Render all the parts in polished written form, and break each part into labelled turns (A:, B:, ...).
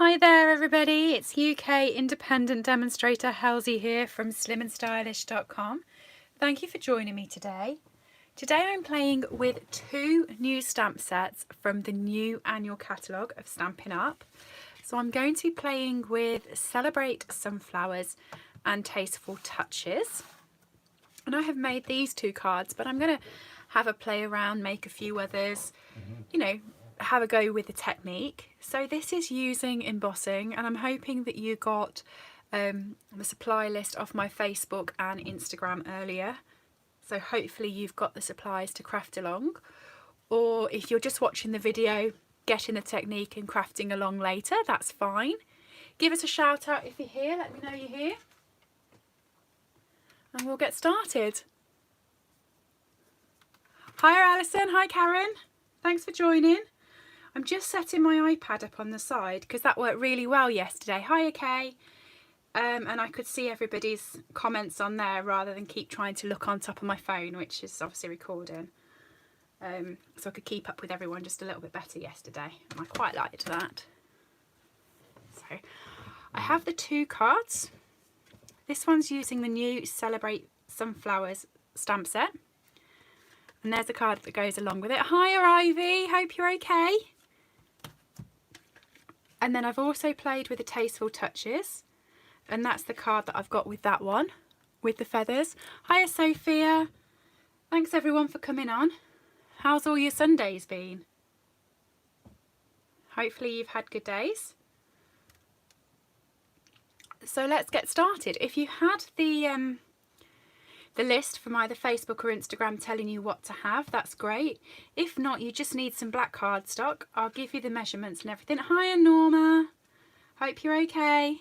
A: Hi there everybody, it's UK independent demonstrator Halsey here from slimandstylish.com. Thank you for joining me today. Today I'm playing with two new stamp sets from the new annual catalogue of Stampin' Up. So I'm going to be playing with Celebrate Sunflowers and Tasteful Touches. And I have made these two cards, but I'm going to have a play around, make a few others, have a go with the technique. So this is using embossing, and I'm hoping that you got the supply list off my Facebook and Instagram earlier. So hopefully you've got the supplies to craft along, or if you're just watching the video, getting the technique and crafting along later, that's fine. Give us a shout out if you're here, let me know you're here, and we'll get started. Hi Alison, hi Karen, thanks for joining. I'm just setting my iPad up on the side because that worked really well yesterday. Hiya Kay. And I could see everybody's comments on there rather than keep trying to look on top of my phone, which is obviously recording. So I could keep up with everyone just a little bit better yesterday. And I quite liked that. So I have the two cards. This one's using the new Celebrate Sunflowers stamp set. And there's a card that goes along with it. Hiya Ivy, hope you're okay. And then I've also played with the Tasteful Touches, and that's the card that I've got with that one, with the feathers. Hiya Sophia, thanks everyone for coming on. How's all your Sundays been? Hopefully you've had good days. So let's get started. If you had the list from either Facebook or Instagram telling you what to have, that's great. If not, you just need some black cardstock. I'll give you the measurements and everything. Hiya Norma, hope you're okay.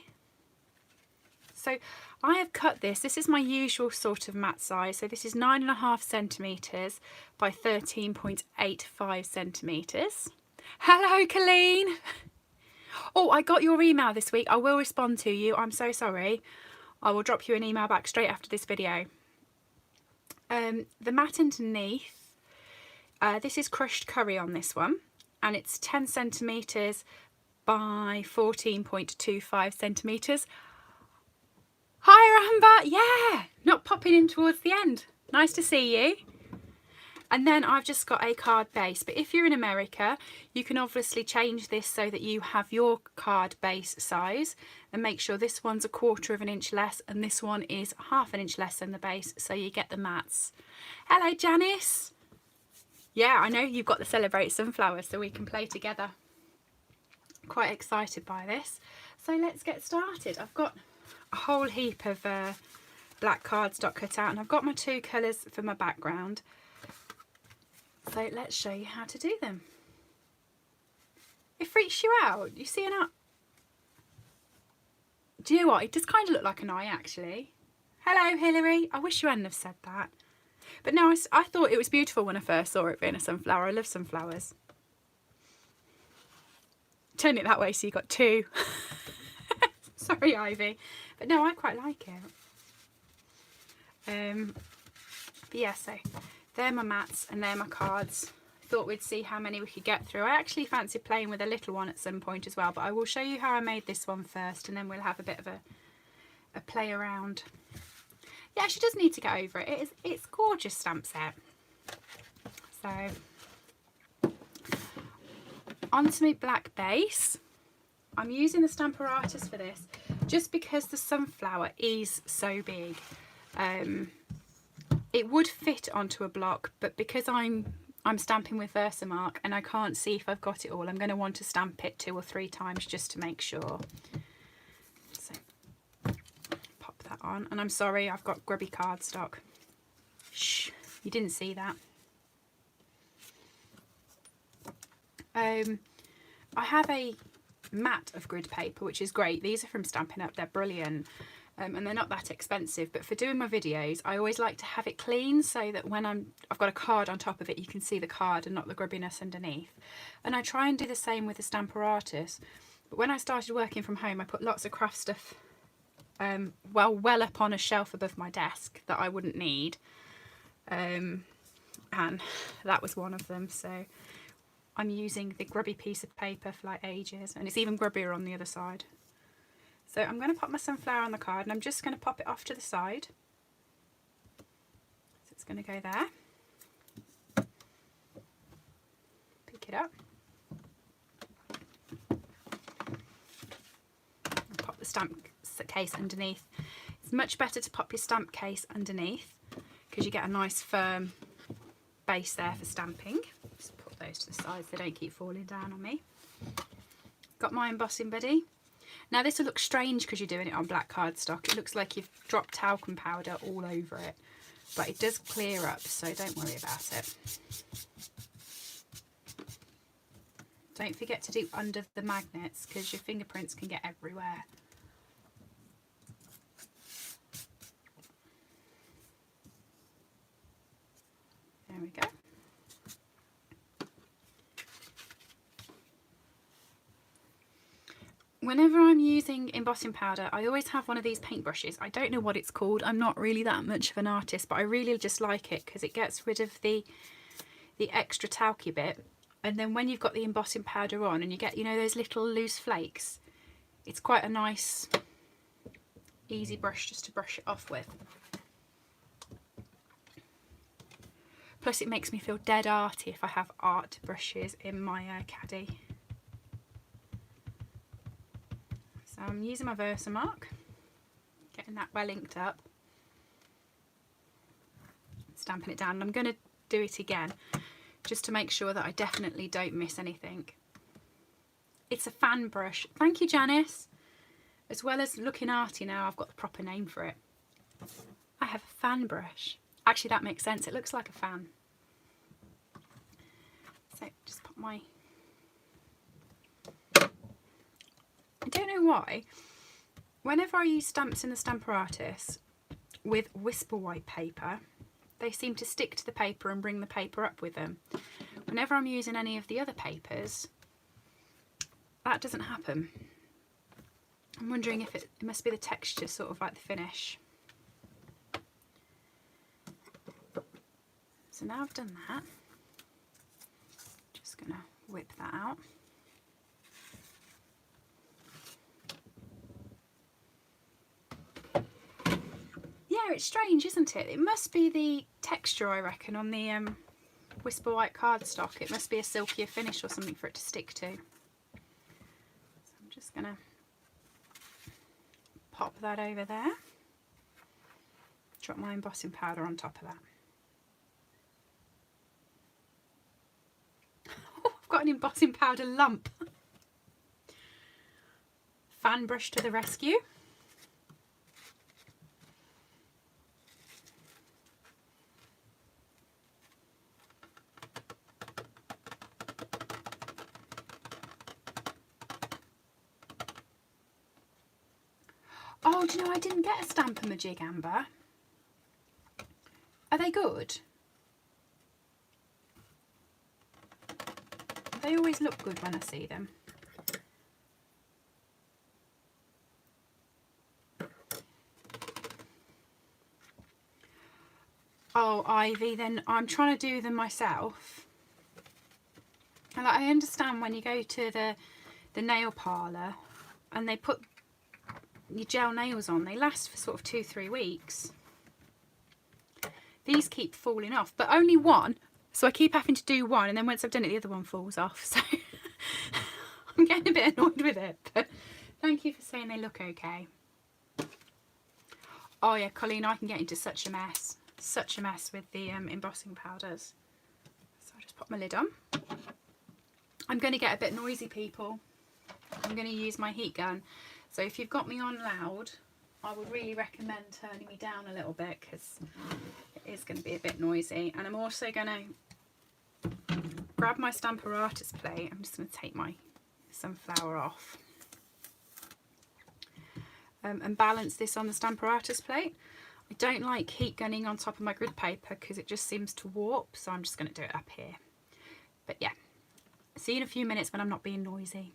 A: So I have cut this. This is my usual sort of mat size. So this is 9.5 centimetres by 13.85 centimetres. Hello Colleen. Oh, I got your email this week. I will respond to you. I'm so sorry. I will drop you an email back straight after this video. The mat underneath, this is crushed curry on this one, and it's 10 centimetres by 14.25 centimetres. Hi Amber, yeah, not popping in towards the end. Nice to see you. And then I've just got a card base, but if you're in America, you can obviously change this so that you have your card base size, and make sure this one's 1/4 inch less and this one is 1/2 inch less than the base, so you get the mats. Hello Janice. Yeah, I know you've got the Celebrate Sunflowers, so we can play together. Quite excited by this. So let's get started. I've got a whole heap of black cardstock cut out, and I've got my two colours for my background. So let's show you how to do them. It freaks you out. You see an eye? Do you know what? It does kind of look like an eye actually. Hello Hilary. I wish you hadn't have said that. But no, I thought it was beautiful when I first saw it being a sunflower. I love sunflowers. Turn it that way so you got two. Sorry Ivy. But no, I quite like it. But yeah, so they're my mats and they're my cards. Thought we'd see how many we could get through. I actually fancy playing with a little one at some point as well, but I will show you how I made this one first, and then we'll have a bit of a play around. Yeah, she does need to get over it. It's a gorgeous stamp set. So onto my black base. I'm using the Stamparatus for this just because the sunflower is so big. It would fit onto a block, but because I'm stamping with Versamark and I can't see if I've got it all, I'm going to want to stamp it 2 or 3 times just to make sure. So pop that on, and I'm sorry I've got grubby cardstock. Shh, you didn't see that. I have a mat of grid paper, which is great. These are from Stampin' Up, they're brilliant. And they're not that expensive, but for doing my videos I always like to have it clean so that when I've got a card on top of it, you can see the card and not the grubbiness underneath. And I try and do the same with the Stamparatus, but when I started working from home I put lots of craft stuff well up on a shelf above my desk that I wouldn't need, and that was one of them. So I'm using the grubby piece of paper for like ages, and it's even grubbier on the other side. So I'm going to pop my sunflower on the card, and I'm just going to pop it off to the side. So it's going to go there. Pick it up. Pop the stamp case underneath. It's much better to pop your stamp case underneath because you get a nice firm base there for stamping. Just put those to the side so they don't keep falling down on me. Got my embossing buddy. Now this will look strange because you're doing it on black cardstock. It looks like you've dropped talcum powder all over it, but it does clear up, so don't worry about it. Don't forget to do under the magnets because your fingerprints can get everywhere. There we go. Whenever I'm using embossing powder, I always have one of these paintbrushes. I don't know what it's called. I'm not really that much of an artist, but I really just like it because it gets rid of the extra talky bit. And then when you've got the embossing powder on and you get, you know, those little loose flakes, it's quite a nice, easy brush just to brush it off with. Plus it makes me feel dead arty if I have art brushes in my caddy. So I'm using my Versamark, getting that well inked up, stamping it down, and I'm going to do it again just to make sure that I definitely don't miss anything. It's a fan brush. Thank you, Janice. As well as looking arty now, I've got the proper name for it. I have a fan brush. Actually, that makes sense. It looks like a fan. So just put my... I don't know why. Whenever I use stamps in the Stamparatus with Whisper White paper, they seem to stick to the paper and bring the paper up with them. Whenever I'm using any of the other papers, that doesn't happen. I'm wondering if it must be the texture, sort of like the finish. So now I've done that, just gonna whip that out. Yeah, it's strange, isn't it? It must be the texture, I reckon, on the Whisper White cardstock. It must be a silkier finish or something for it to stick to. So I'm just gonna pop that over there. Drop my embossing powder on top of that. Oh, I've got an embossing powder lump. Fan brush to the rescue. Oh, do you know I didn't get a Stamp-A-Majig, Amber? Are they good? They always look good when I see them. Oh, Ivy, then I'm trying to do them myself. And like, I understand when you go to the nail parlour and they put your gel nails on, they last for sort of 2-3 weeks. These keep falling off, but only one, so I keep having to do one, and then once I've done it the other one falls off, so I'm getting a bit annoyed with it, but thank you for saying they look okay. Oh yeah, Colleen, I can get into such a mess with the embossing powders. So I'll just pop my lid on. I'm going to get a bit noisy, people. I'm going to use my heat gun. So if you've got me on loud, I would really recommend turning me down a little bit because it is going to be a bit noisy. And I'm also going to grab my Stamparatus plate. I'm just going to take my sunflower off and balance this on the Stamparatus plate. I don't like heat gunning on top of my grid paper because it just seems to warp, so I'm just going to do it up here. But yeah, see you in a few minutes when I'm not being noisy.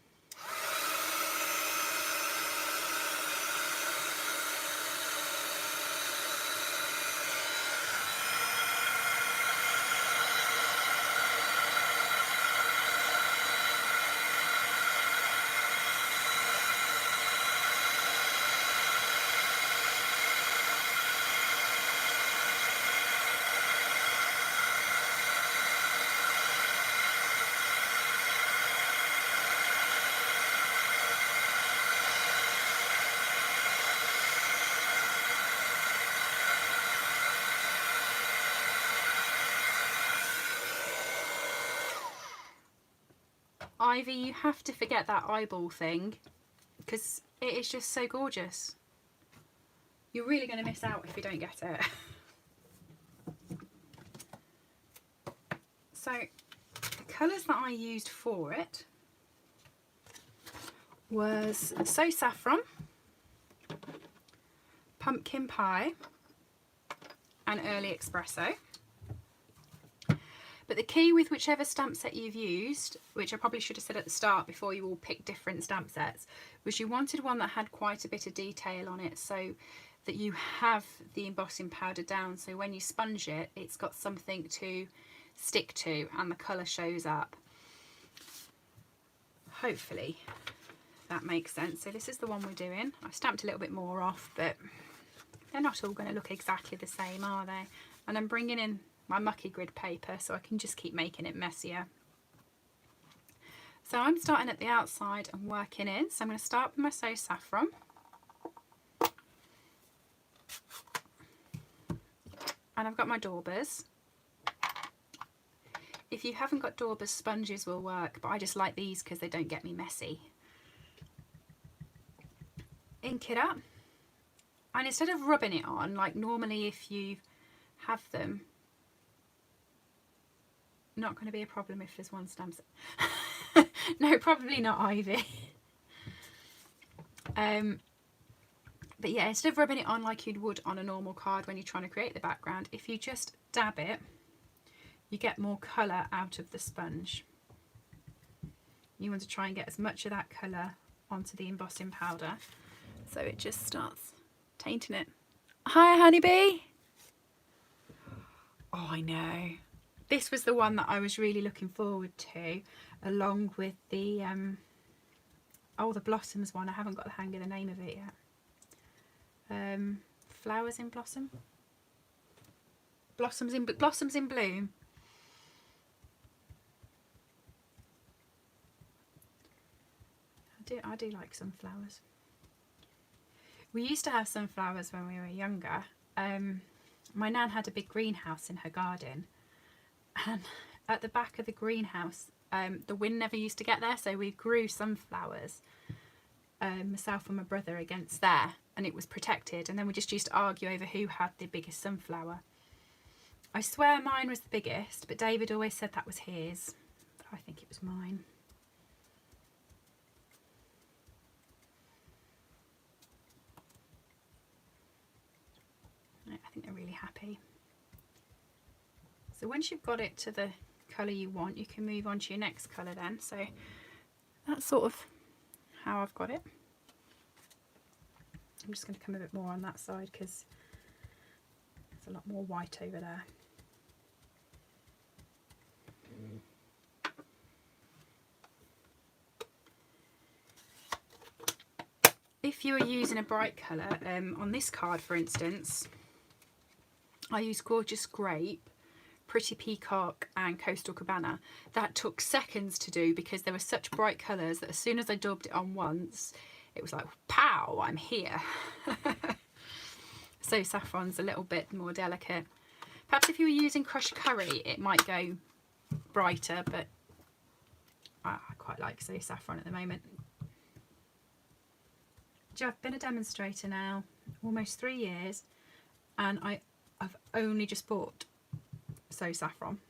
A: Ivy, you have to forget that eyeball thing because it is just so gorgeous. You're really going to miss out if you don't get it. So the colours that I used for it was So Saffron, Pumpkin Pie and Early Espresso. But the key with whichever stamp set you've used, which I probably should have said at the start before you all picked different stamp sets, was you wanted one that had quite a bit of detail on it so that you have the embossing powder down, so when you sponge it, it's got something to stick to and the colour shows up. Hopefully that makes sense. So this is the one we're doing. I've stamped a little bit more off, but they're not all going to look exactly the same, are they? And I'm bringing in my mucky grid paper so I can just keep making it messier. So I'm starting at the outside and working in. So I'm going to start with my So Saffron. And I've got my daubers. If you haven't got daubers, sponges will work, but I just like these because they don't get me messy. Ink it up. And instead of rubbing it on, like normally if you have them, not going to be a problem if there's one stamp set. No, probably not, Ivy. But yeah, instead of rubbing it on like you would on a normal card when you're trying to create the background, if you just dab it, you get more colour out of the sponge. You want to try and get as much of that colour onto the embossing powder so it just starts tainting it. Hi, honeybee. Oh, I know. This was the one that I was really looking forward to, along with the the Blossoms one. I haven't got the hang of the name of it yet. Flowers in Blossom? Blossoms in Bloom. I do like sunflowers. We used to have sunflowers when we were younger. My nan had a big greenhouse in her garden, and at the back of the greenhouse the wind never used to get there, so we grew sunflowers, myself and my brother, against there, and it was protected, and then we just used to argue over who had the biggest sunflower. I swear mine was the biggest, but David always said that was his. I think it was mine. I think they're really happy. So once you've got it to the colour you want, you can move on to your next colour then. So that's sort of how I've got it. I'm just going to come a bit more on that side because there's a lot more white over there. If you are using a bright colour, on this card for instance, I used Gorgeous Grape, Pretty Peacock and Coastal Cabana. That took seconds to do because there were such bright colours that as soon as I daubed it on once, it was like, pow, I'm here. So Saffron's a little bit more delicate. Perhaps if you were using Crushed Curry, it might go brighter, but I quite like So Saffron at the moment. I've been a demonstrator now almost 3 years, and I've only just bought So Saffron,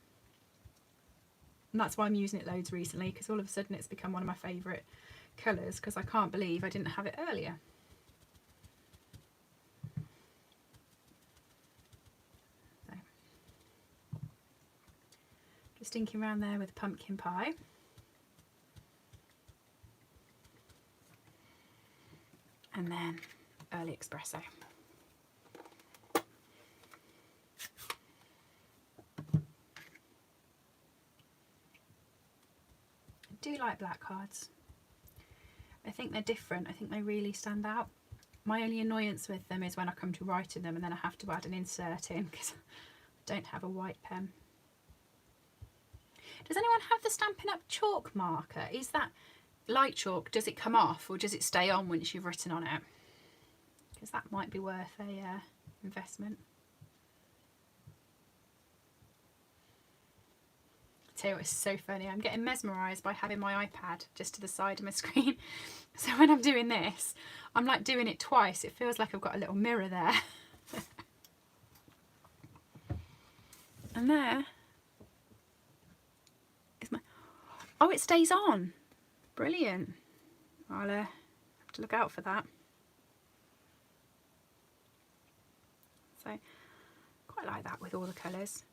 A: and that's why I'm using it loads recently, because all of a sudden it's become one of my favourite colours, because I can't believe I didn't have it earlier. So, just inking around there with Pumpkin Pie. And then Early Espresso. I do like black cards. I think they're different. I think they really stand out. My only annoyance with them is when I come to writing them and then I have to add an insert in because I don't have a white pen. Does anyone have the Stampin' Up chalk marker? Is that light chalk? Does it come off or does it stay on once you've written on it? Because that might be worth a investment. tell you what, it's so funny. I'm getting mesmerised by having my iPad just to the side of my screen. So when I'm doing this, I'm like doing it twice. It feels like I've got a little mirror there. And there is my... Oh, it stays on. Brilliant. I'll have to look out for that. So quite like that with all the colours.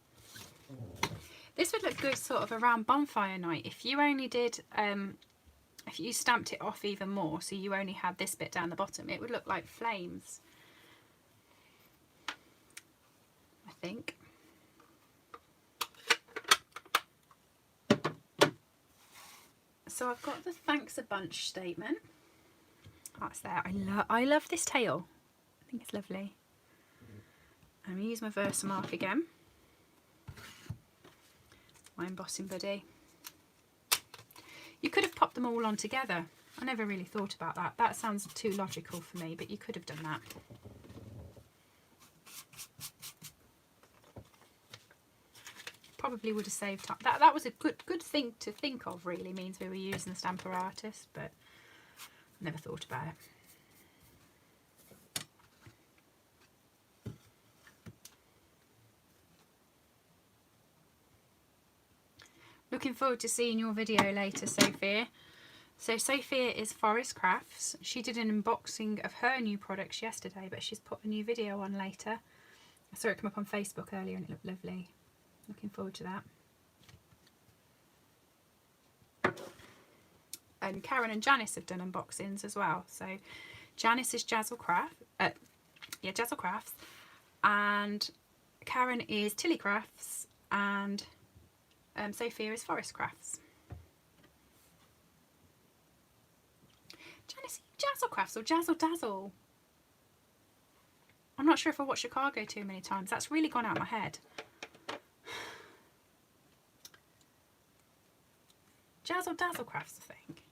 A: This would look good sort of around bonfire night if you only did if you stamped it off even more, so you only had this bit down the bottom, it would look like flames, I think. So I've got the thanks a bunch statement. That's there. I love this tail. I think it's lovely. I'm going to use my Versamark again. My embossing buddy. You could have popped them all on together. I never really thought about that. That sounds too logical for me, but you could have done that. Probably would have saved time. That was a good thing to think of, really. Means we were using the Stamper Artist, but I never thought about it. Looking forward to seeing your video later, Sophia. So Sophia is Forest Crafts. She did an unboxing of her new products yesterday, but she's put a new video on later. I saw it come up on Facebook earlier and it looked lovely. Looking forward to that. And Karen and Janice have done unboxings as well. So Janice is Jazzle Crafts, and Karen is Tilly Crafts, and Sophia is Forest Crafts. Janice, Jazzle Crafts or Jazzle Dazzle? I'm not sure if I watched Chicago too many times. That's really gone out of my head. Jazzle Dazzle Crafts, I think.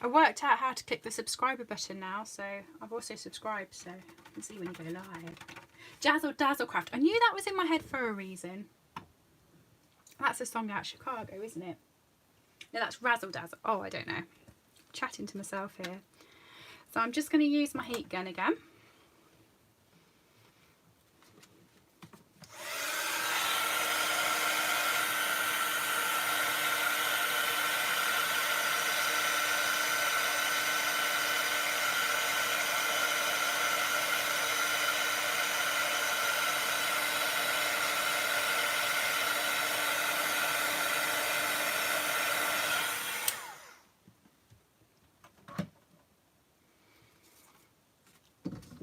A: I worked out how to click the subscriber button now, so I've also subscribed, so I can see when you go live. Jazzle Dazzle Craft. I knew that was in my head for a reason. That's a song out of Chicago, isn't it? No, that's Razzle Dazzle. Oh, I don't know. Chatting to myself here. So I'm just going to use my heat gun again.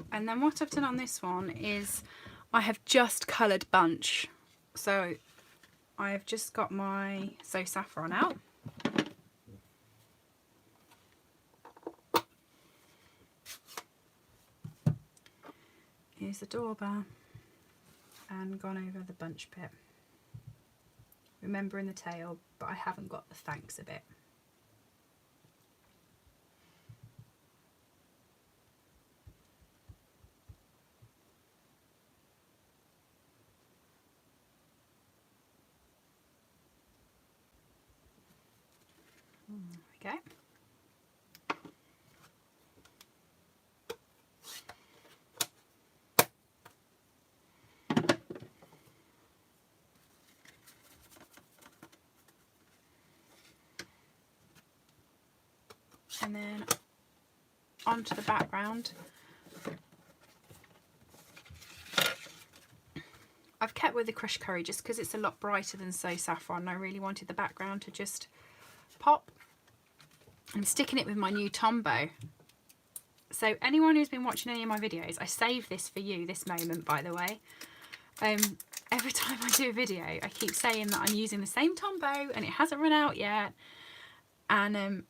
A: And then what I've done on this one is I have just coloured bunch. So I've just got my So Saffron out. Here's the doorbell and gone over the bunch bit. Remembering the tail, but I haven't got the thanks a bit. There we go. And then onto the background. I've kept with the crushed curry just because it's a lot brighter than So Saffron. I really wanted the background to just pop. I'm sticking it with my new Tombow. So anyone who's been watching any of my videos, I saved this for you, this moment, by the way. Every time I do a video, I keep saying that I'm using the same Tombow and it hasn't run out yet. And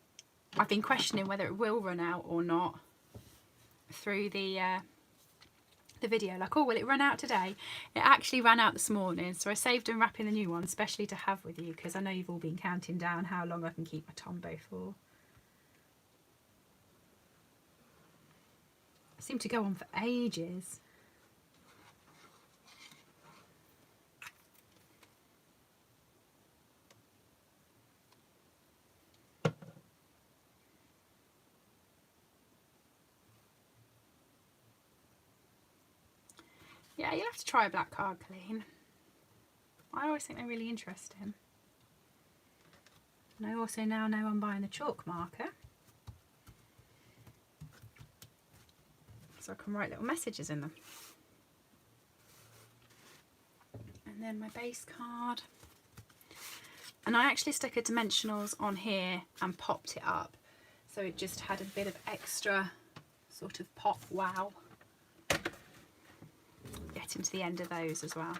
A: I've been questioning whether it will run out or not through the video. Like, oh, will it run out today? It actually ran out this morning, so I saved unwrapping the new one, especially to have with you, because I know you've all been counting down how long I can keep my Tombow for. I seem to go on for ages. Yeah, you'll have to try a black card, Colleen. I always think they're really interesting. And I also now know I'm buying the chalk marker, so I can write little messages in them. And then my base card. And I actually stuck a dimensionals on here and popped it up, so it just had a bit of extra sort of pop wow. Getting to the end of those as well.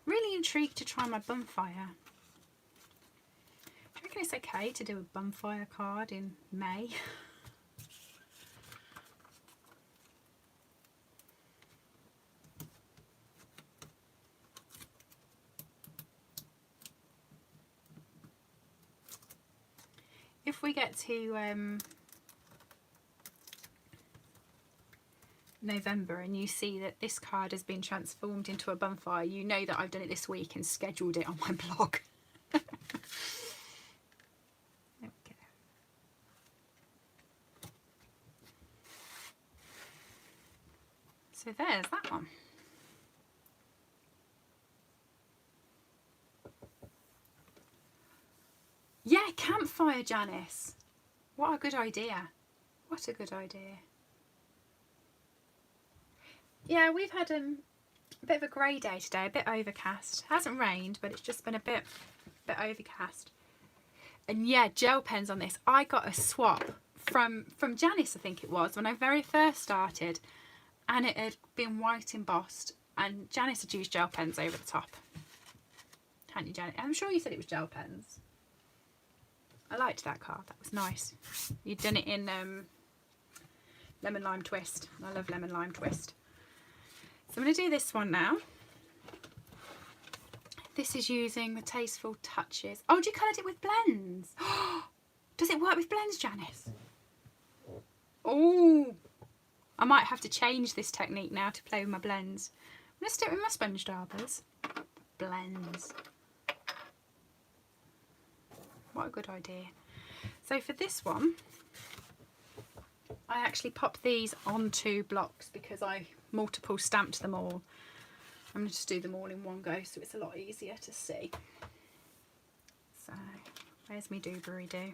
A: Really intrigued to try my bonfire. Do you reckon it's okay to do a bonfire card in May? If we get to November and you see that this card has been transformed into a bonfire, you know that I've done it this week and scheduled it on my blog. There we go. So there's that one. Yeah, campfire, Janice. What a good idea. What a good idea. Yeah, we've had a bit of a grey day today, a bit overcast. It hasn't rained, but it's just been a bit overcast. And yeah, gel pens on this. I got a swap from Janice, I think it was, when I very first started, and it had been white embossed, and Janice had used gel pens over the top. Hadn't you, Janice? I'm sure you said it was gel pens. I liked that card. That was nice. You'd done it in Lemon Lime Twist. I love Lemon Lime Twist. So I'm going to do this one now. This is using the Tasteful Touches. Oh, do you coloured it with blends? Does it work with blends, Janice? Oh, I might have to change this technique now to play with my blends. I'm going to stick with my sponge daubers. Blends. What a good idea. So for this one, I actually popped these onto blocks because I multiple stamped them all. I'm going to just do them all in one go so it's a lot easier to see. So where's me doobly doo?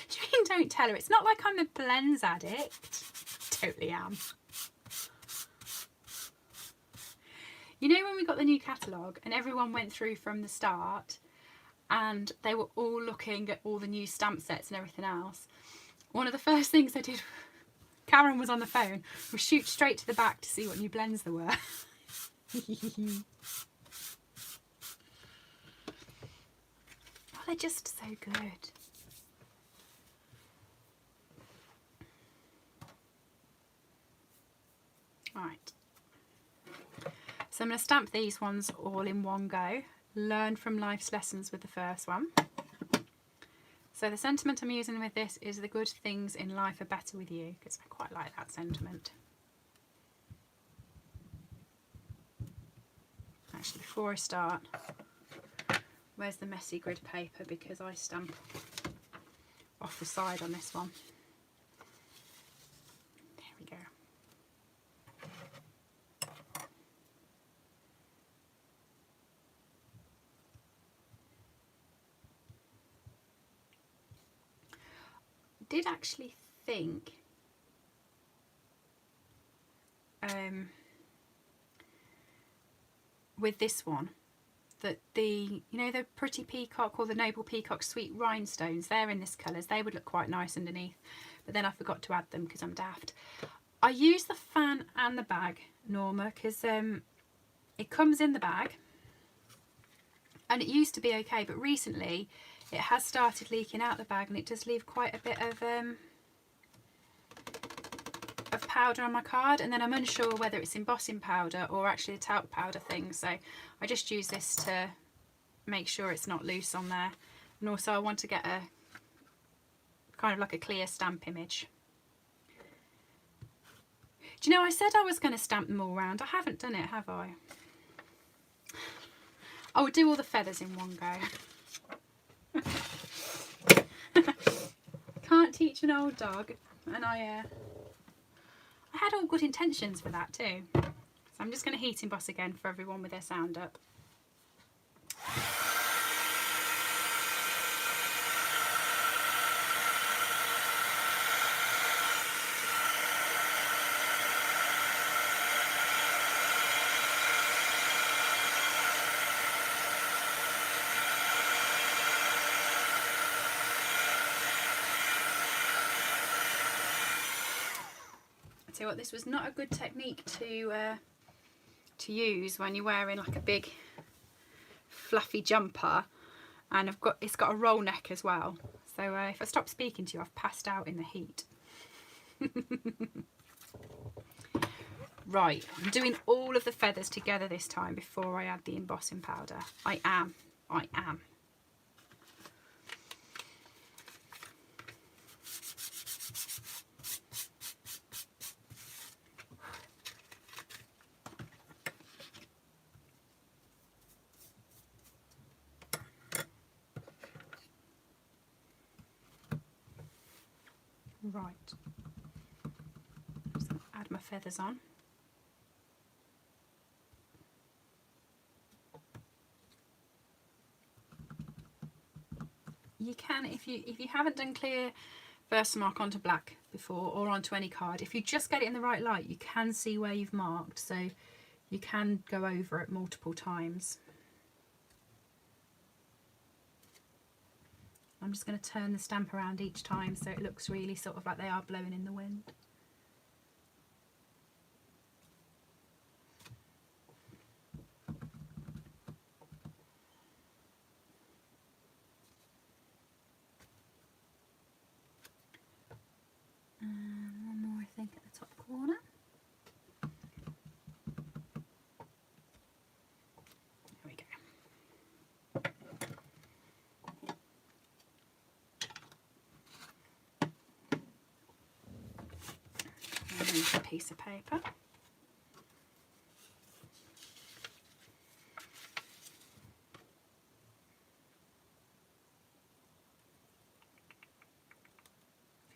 A: Do you mean don't tell her? It's not like I'm a blends addict. Totally am. You know when we got the new catalogue and everyone went through from the start and they were all looking at all the new stamp sets and everything else? One of the first things I did, Karen was on the phone, was shoot straight to the back to see what new blends there were. Oh, they're just so good. Right. So I'm going to stamp these ones all in one go. Learn from life's lessons with the first one. So the sentiment I'm using with this is the good things in life are better with you, because I quite like that sentiment. Actually, before I start, where's the messy grid paper, because I stamp off the side on this one. There we go. Did actually think with this one that the, you know, the Pretty Peacock or the Noble Peacock Sweet Rhinestones, they're in this colours, they would look quite nice underneath, but then I forgot to add them because I'm daft. I use the fan and the bag, Norma, because it comes in the bag and it used to be okay, but recently it has started leaking out the bag and it does leave quite a bit of powder on my card, and then I'm unsure whether it's embossing powder or actually a talc powder thing, so I just use this to make sure it's not loose on there. And also I want to get a kind of like a clear stamp image. Do you know, I said I was going to stamp them all round. I haven't done it, have I? I will do all the feathers in one go. Can't teach an old dog. And I had all good intentions for that too. So I'm just going to heat emboss again for everyone with their sound up. I tell you what, this was not a good technique to use when you're wearing like a big fluffy jumper, and it's got a roll neck as well. So if I stop speaking to you, I've passed out in the heat. Right, I'm doing all of the feathers together this time before I add the embossing powder. I am. Right, just gonna add my feathers on. You can, if you haven't done clear Versamark onto black before or onto any card, if you just get it in the right light, you can see where you've marked, so you can go over it multiple times. I'm just going to turn the stamp around each time so it looks really sort of like they are blowing in the wind. And one more, I think, at the top corner. There we go. Remove a piece of paper.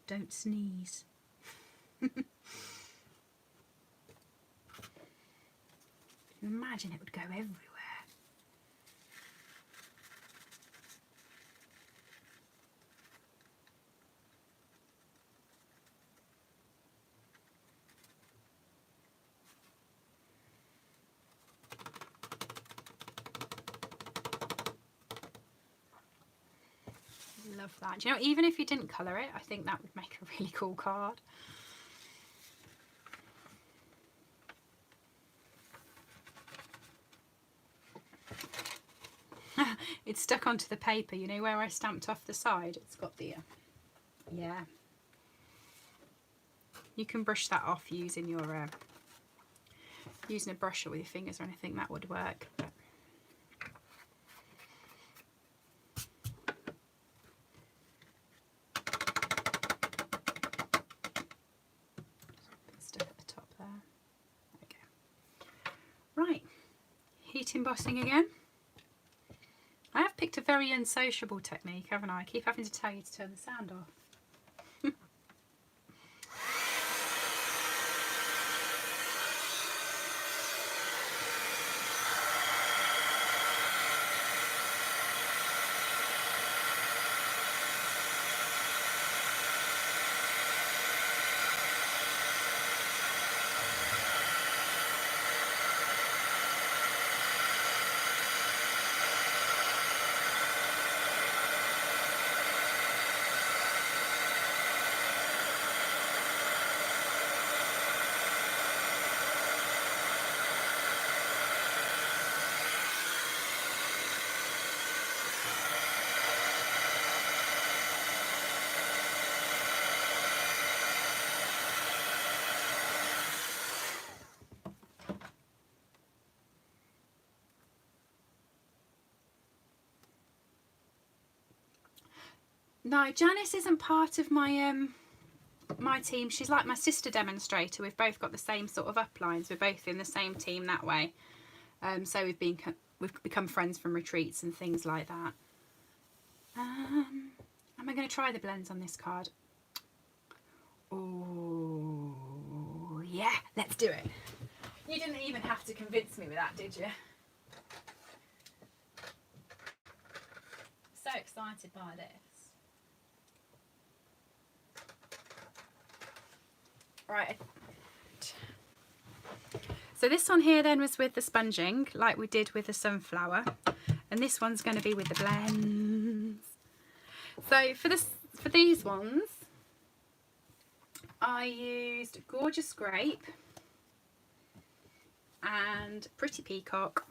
A: Don't sneeze. Imagine it would go everywhere. Love that. Do you know, even if you didn't colour it, I think that would make a really cool card. It's stuck onto the paper, you know, where I stamped off the side. It's got the, yeah. You can brush that off using your, using a brusher with your fingers or anything, that would work. But stuff at the top there. Okay. Right, heat embossing again. I have picked a very unsociable technique, haven't I? I keep having to tell you to turn the sound off. No, Janice isn't part of my my team, she's like my sister demonstrator. We've both got the same sort of uplines. We're both in the same team that way. So we've become friends from retreats and things like that. Am I going to try the blends on this card? Oh, yeah, let's do it. You didn't even have to convince me with that, did you? So excited by this. Right. So this one here then was with the sponging, like we did with the sunflower. And this one's going to be with the blends. So for these ones, I used Gorgeous Grape and Pretty Peacock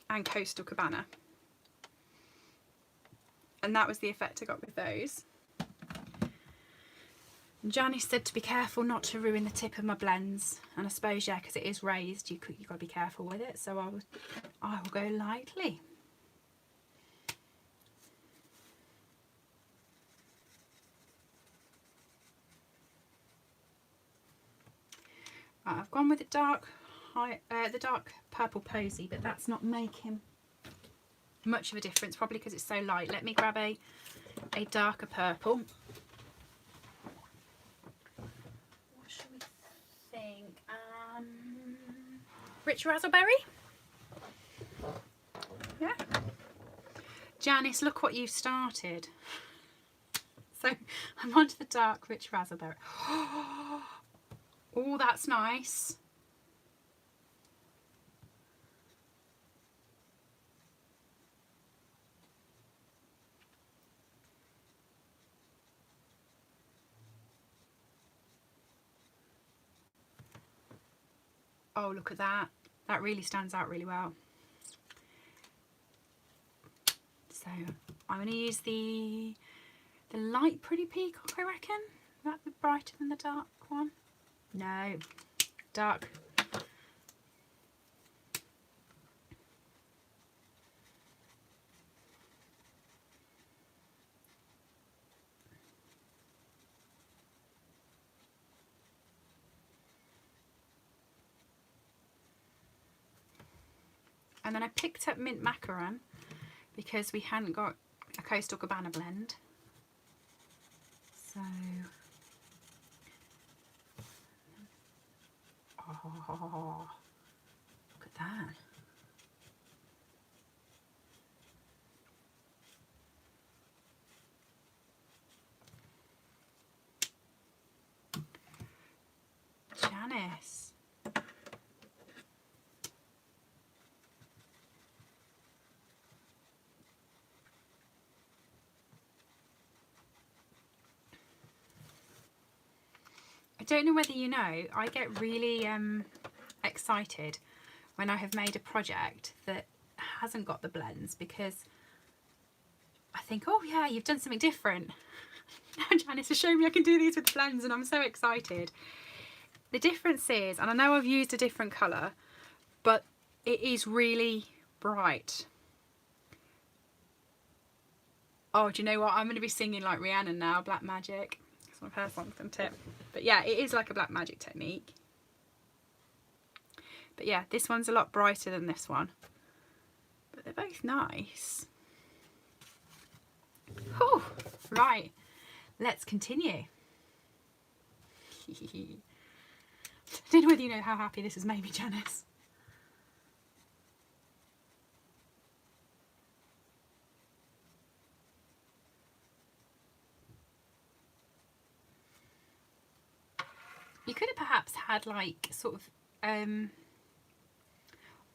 A: and Coastal Cabana. And that was the effect I got with those. Janice said to be careful not to ruin the tip of my blends, and I suppose, yeah, because it is raised, you've got to be careful with it, so I will go lightly. Right, I've gone with the dark purple posy, but that's not making much of a difference, probably because it's so light. Let me grab a darker purple. What should we think? Rich raspberry? Yeah. Janice, look what you've started. So I'm onto the dark rich raspberry. Oh, that's nice. Oh, look at that. That really stands out really well. So I'm going to use the light Pretty Peacock, I reckon. Is that brighter than the dark one? No, dark. And then I picked up mint macaron because we hadn't got a Coastal Cabana blend. So, oh, look at that. Janice. I don't know whether you know, I get really excited when I have made a project that hasn't got the blends, because I think, oh yeah, you've done something different. Now Janice has shown me I can do these with blends and I'm so excited. The difference is, and I know I've used a different colour, but it is really bright. Oh, do you know what? I'm going to be singing like Rihanna now, Black Magic. It's my first song tip. But yeah, it is like a black magic technique. But yeah, this one's a lot brighter than this one. But they're both nice. Oh, right. Let's continue. I don't know whether you know how happy this has made me, Janice. You could have perhaps had like sort of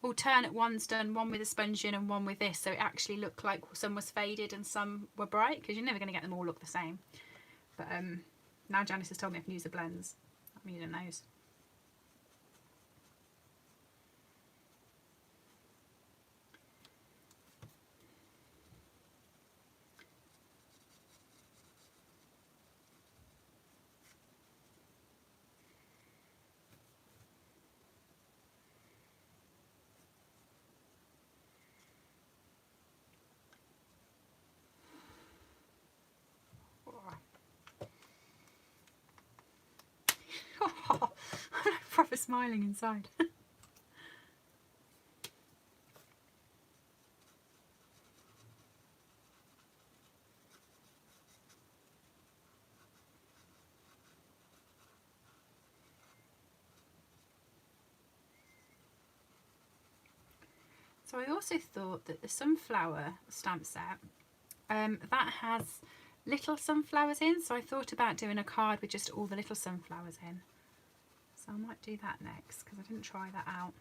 A: alternate ones done, one with a sponge in and one with this, so it actually looked like some was faded and some were bright, because you're never going to get them all look the same. But now Janice has told me I can use the blends. I'm using those. smiling inside. So I also thought that the sunflower stamp set, that has little sunflowers in, so I thought about doing a card with just all the little sunflowers in. So I might do that next because I didn't try that out.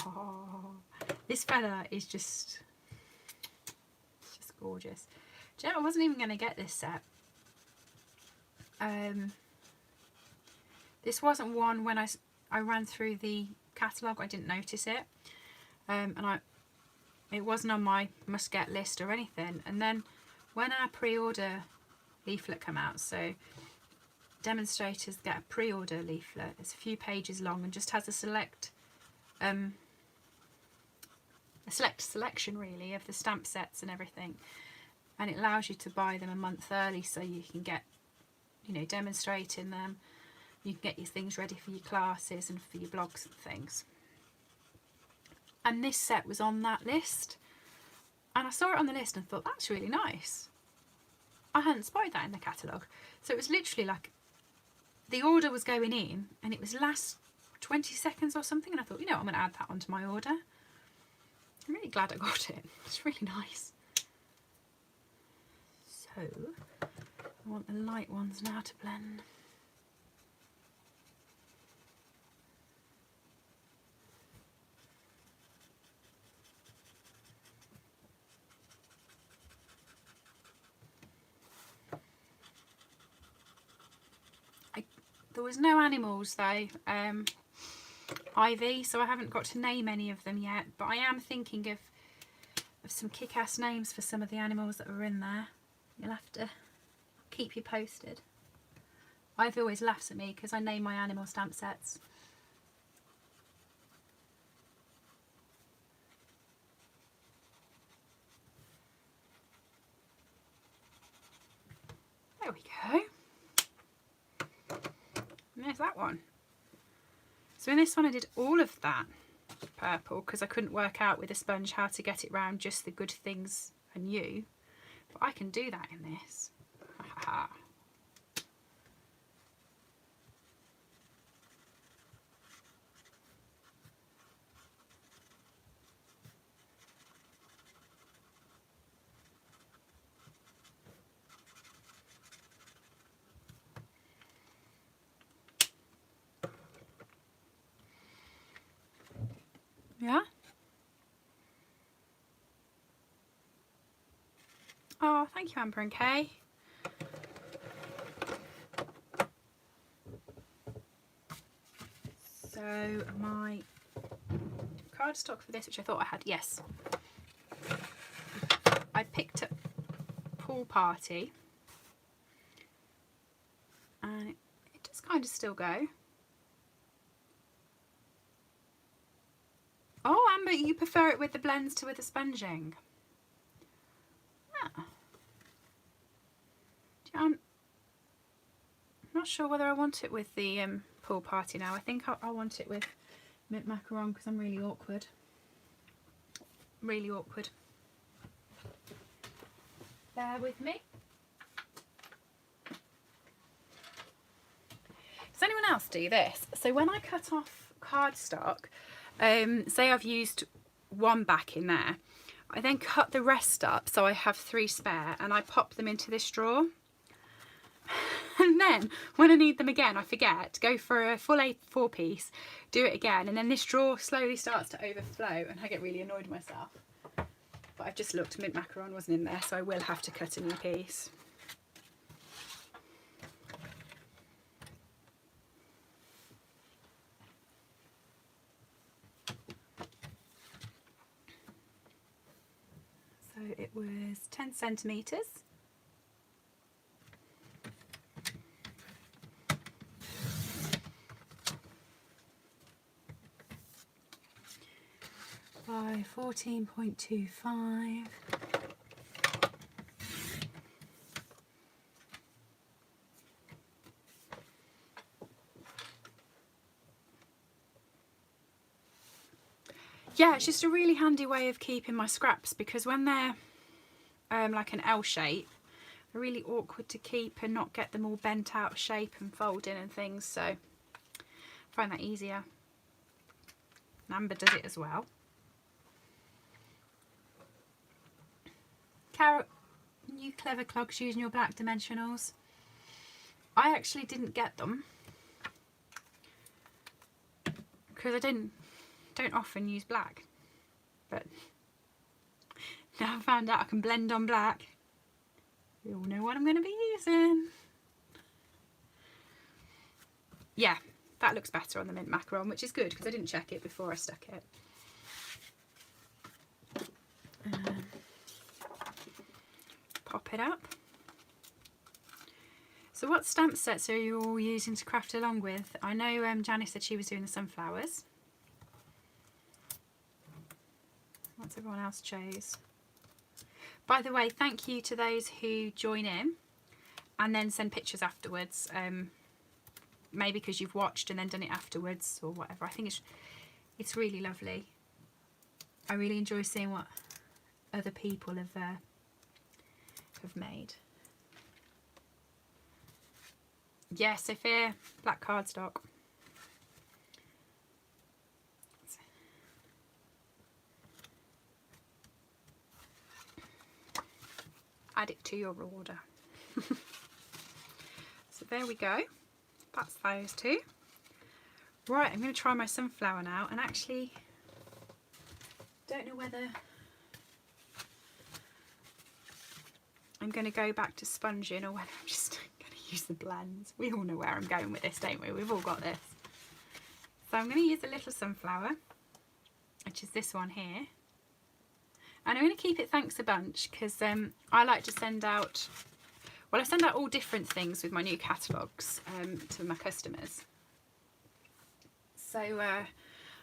A: Oh, this feather is just gorgeous. Do you know, I wasn't even going to get this set. This wasn't one when I ran through the catalogue, I didn't notice it, and it wasn't on my must get list or anything. And then when our pre-order leaflet come out, so demonstrators get a pre-order leaflet, it's a few pages long and just has a select selection really of the stamp sets and everything, and it allows you to buy them a month early so you can get, you know, demonstrating them, you can get your things ready for your classes and for your blogs and things. And this set was on that list, and I saw it on the list and thought, that's really nice. I hadn't spotted that in the catalogue, so it was literally like the order was going in and it was last 20 seconds or something, and I thought, you know, I'm going to add that onto my order. I'm really glad I got it. It's really nice. So I want the light ones now to blend. There was no animals though, Ivy, so I haven't got to name any of them yet, but I am thinking of some kick-ass names for some of the animals that were in there. You'll have to keep you posted. Ivy always laughs at me because I name my animal stamp sets. There we go. And there's that one. So in this one I did all of that purple because I couldn't work out with a sponge how to get it round just the good things I knew. But I can do that in this. Ha ha ha. Yeah. Oh, thank you, Amber and Kay. So my cardstock for this, which I thought I had, yes. I picked up Pool Party. And it does kind of still go. Oh, Amber, you prefer it with the blends to with the sponging? Ah. I'm not sure whether I want it with the Pool Party now. I think I want it with mint macaron because I'm really awkward. Really awkward. Bear with me. Does anyone else do this? So when I cut off cardstock, say I've used one back in there, I then cut the rest up so I have 3 spare and I pop them into this drawer. And then when I need them again, I forget, go for a full A4 piece, do it again, and then this drawer slowly starts to overflow and I get really annoyed with myself. But I've just looked, mint macaron wasn't in there, so I will have to cut a new piece. So it was 10 centimetres. 14.25. Yeah, it's just a really handy way of keeping my scraps, because when they're like an L shape, they're really awkward to keep and not get them all bent out of shape and folding and things, so I find that easier. And Amber does it as well. Carrot, you clever clogs using your black dimensionals. I actually didn't get them because I don't often use black, but now I've found out I can blend on black. We all know what I'm going to be using. Yeah, that looks better on the mint macaron, which is good because I didn't check it before I stuck it. Pop it up. So what stamp sets are you all using to craft along with? I know Janice said she was doing the sunflowers. What's everyone else chose? By the way, thank you to those who join in and then send pictures afterwards. Maybe because you've watched and then done it afterwards or whatever. I think it's really lovely. I really enjoy seeing what other people have made. Yeah, Sophia, black cardstock. Add it to your order. So there we go. That's those two. Right, I'm going to try my sunflower now, and actually don't know whether I'm going to go back to sponging or whether I'm just going to use the blends. We all know where I'm going with this, don't we? We've all got this. So I'm going to use a little sunflower, which is this one here. And I'm going to keep it thanks a bunch because I like to send out, well, I send out all different things with my new catalogues to my customers. So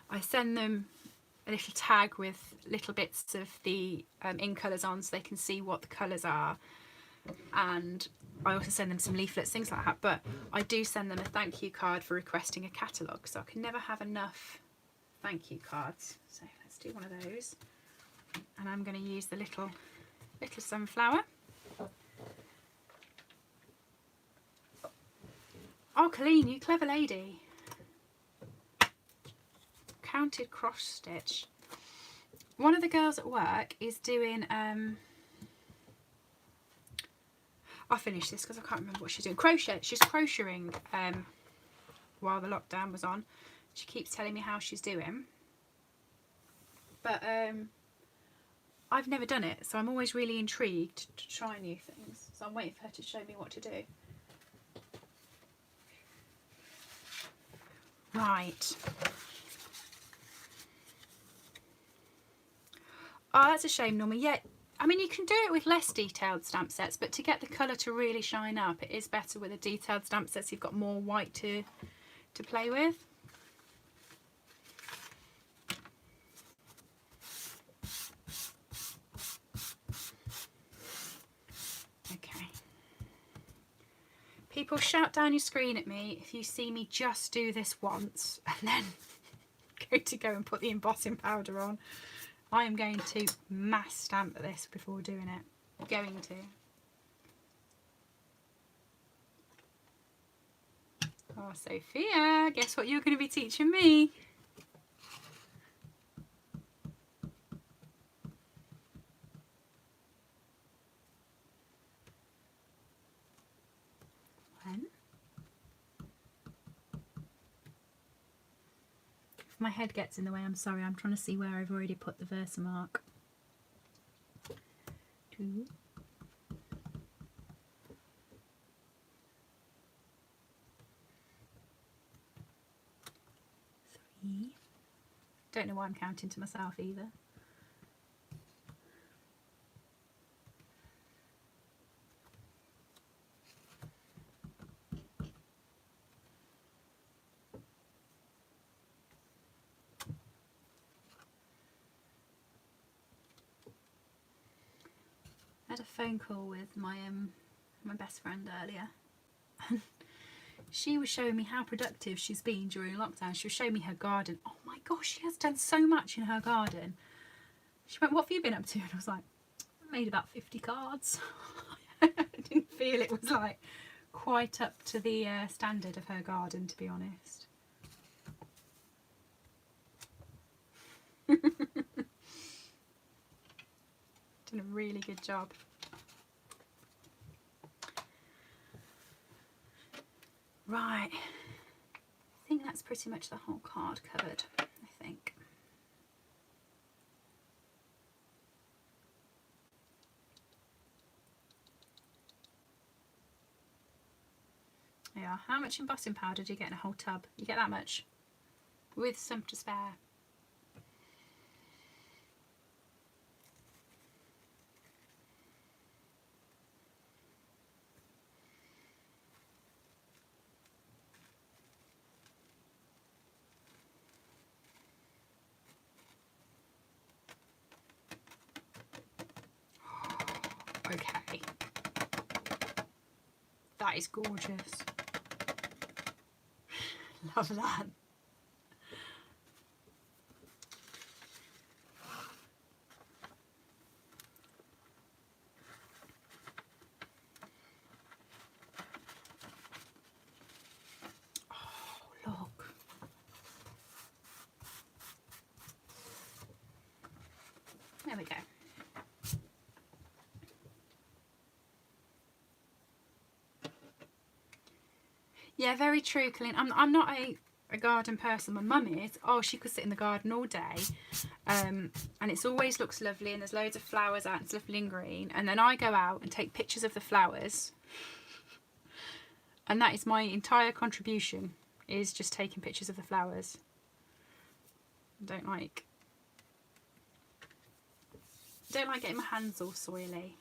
A: I send them a little tag with little bits of the in colours on so they can see what the colours are. And I also send them some leaflets, things like that. But I do send them a thank you card for requesting a catalogue. So I can never have enough thank you cards. So let's do one of those. And I'm going to use the little sunflower. Oh, Colleen, you clever lady. Counted cross stitch. One of the girls at work is doing, I'll finish this because I can't remember what she's doing. Crochet. She's crocheting while the lockdown was on. She keeps telling me how she's doing. But I've never done it, so I'm always really intrigued to try new things. So I'm waiting for her to show me what to do. Right. Oh, that's a shame, Norma. Yeah, I mean, you can do it with less detailed stamp sets, but to get the colour to really shine up, it is better with a detailed stamp set so you've got more white to play with. Okay. People, shout down your screen at me if you see me just do this once and then go and put the embossing powder on. I am going to mass stamp this before doing it. Going to. Oh, Sophia, guess what you're going to be teaching me? When? If my head gets in the way, I'm sorry. I'm trying to see where I've already put the Versamark. 2. 3. Don't know why I'm counting to myself either. 4. had a phone call with my best friend earlier. She was showing me how productive she's been during lockdown. She was showing me her garden. Oh my gosh, she has done so much in her garden. She went, "What have you been up to?" And I was like, "I made about 50 cards." I didn't feel it was like quite up to the standard of her garden, to be honest. Done a really good job. Right, I think that's pretty much the whole card covered, I think. Yeah, how much embossing powder do you get in a whole tub? You get that much, with some to spare. Okay, that is gorgeous. Love that. Oh, look. There we go. Yeah, very true, Colleen. I'm not a garden person. My mum is. Oh, she could sit in the garden all day, and it always looks lovely, and there's loads of flowers out, and it's lovely and green. And then I go out and take pictures of the flowers, and that is my entire contribution, is just taking pictures of the flowers. I don't like getting my hands all soily.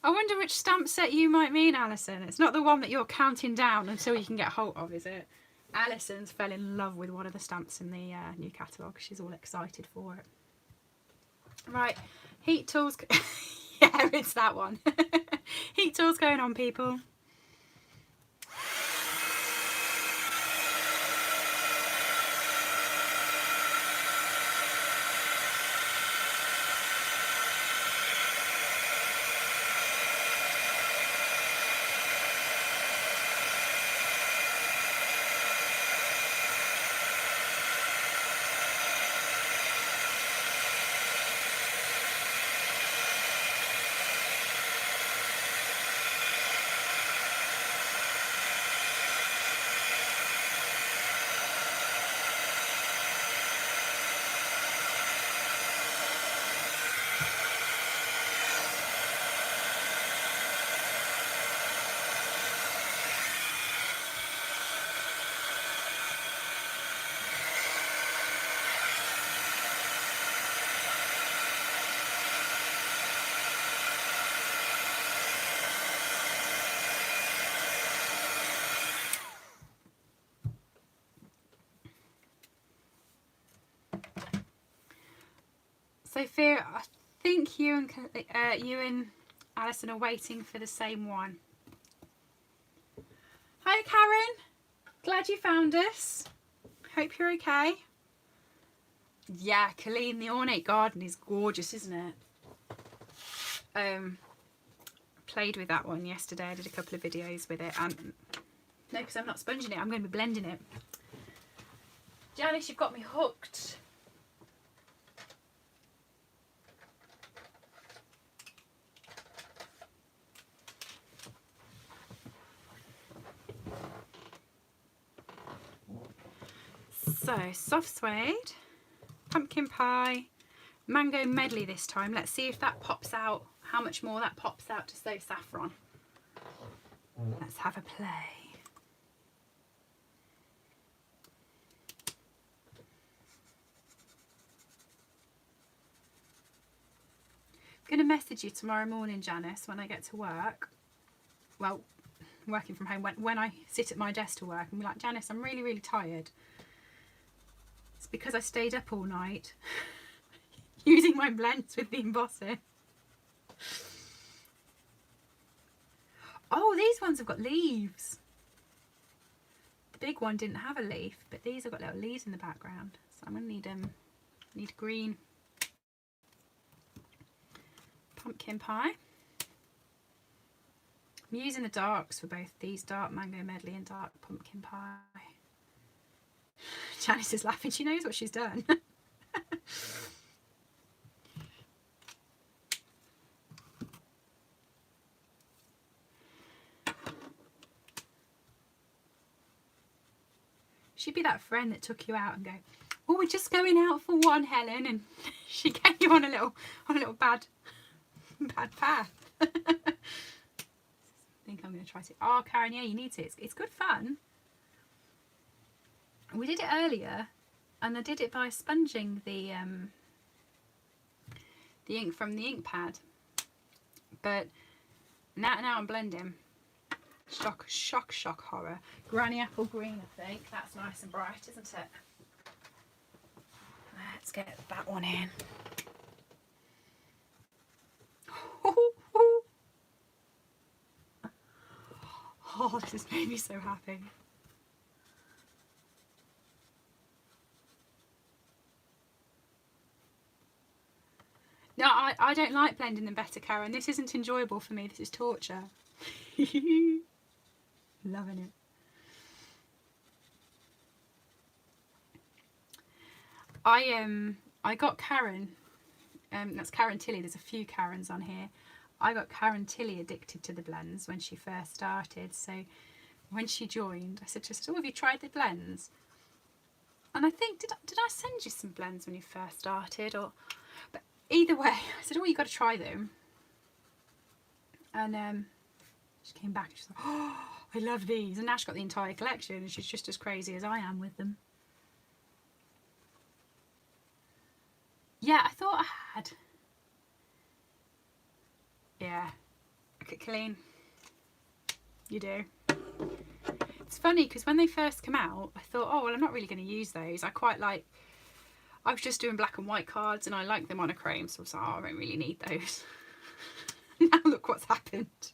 A: I wonder which stamp set you might mean, Alison. It's not the one that you're counting down until you can get hold of, is it? Alison's fell in love with one of the stamps in the new catalogue. She's all excited for it. Right, heat tools. Yeah, it's that one. Heat tools going on, people. Sophia, I think you and Alison are waiting for the same one. Hi Karen, glad you found us. Hope you're okay. Yeah, Colleen, the ornate garden is gorgeous, isn't it? Played with that one yesterday. I did a couple of videos with it, and no, because I'm not sponging it, I'm going to be blending it. Janice, you've got me hooked. So, soft suede, pumpkin pie, mango medley this time. Let's see if that pops out, how much more that pops out to So Saffron. Let's have a play. I'm going to message you tomorrow morning, Janice, when I get to work. Well, working from home, when I sit at my desk to work, and be like, Janice, I'm really, really tired. It's because I stayed up all night using my blends with the embossing. Oh, these ones have got leaves. The big one didn't have a leaf, but these have got little leaves in the background. So I'm going to need green. Pumpkin pie. I'm using the darks for both these, dark mango medley and dark pumpkin pie. Janice is laughing, she knows what she's done. She'd be that friend that took you out and go, oh, we're just going out for one, Helen, and she get you on a little bad path. I think I'm going to try to. Oh, Karen, yeah, you need to. It's good fun. We did it earlier, and I did it by sponging the ink from the ink pad. But now I'm blending. Shock horror. Granny apple green, I think. That's nice and bright, isn't it? Let's get that one in. Oh, this has made me so happy. No, I don't like blending them better, Karen. This isn't enjoyable for me. This is torture. Loving it. I got Karen. That's Karen Tilley. There's a few Karens on here. I got Karen Tilley addicted to the blends when she first started. So when she joined, I said to her, "Oh, have you tried the blends?" And I think did I send you some blends when you first started? Or but either way, I said, "Oh, you got to try them." And she came back and she's like, "Oh, I love these." And now she's got the entire collection, and she's just as crazy as I am with them. Yeah, I thought I had. Yeah, look at Colleen. You do. It's funny because when they first come out, I thought, oh, well, I'm not really going to use those. I was just doing black and white cards and I like the monochrome, so I was like, oh, I don't really need those. Now look what's happened.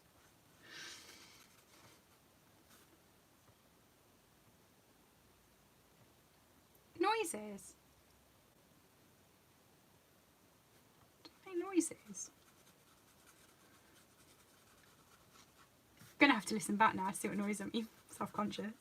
A: Noises. Noises. I'm gonna have to listen back now to see what noise I'm self-conscious.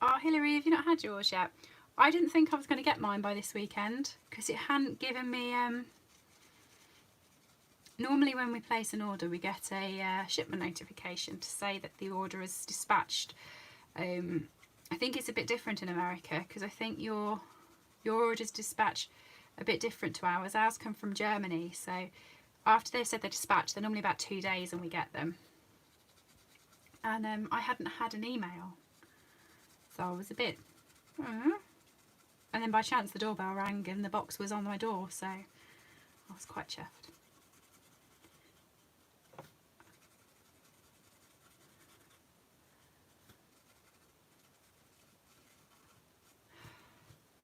A: Oh, Hilary, have you not had yours yet? I didn't think I was going to get mine by this weekend because it hadn't given me normally when we place an order we get a shipment notification to say that the order is dispatched. I think it's a bit different in America because I think your orders dispatch a bit different to ours. Ours come from Germany, so after they've said they're dispatched, they're normally about 2 days and we get them. And I hadn't had an email, so I was a bit and then by chance the doorbell rang and the box was on my door, so I was quite chuffed.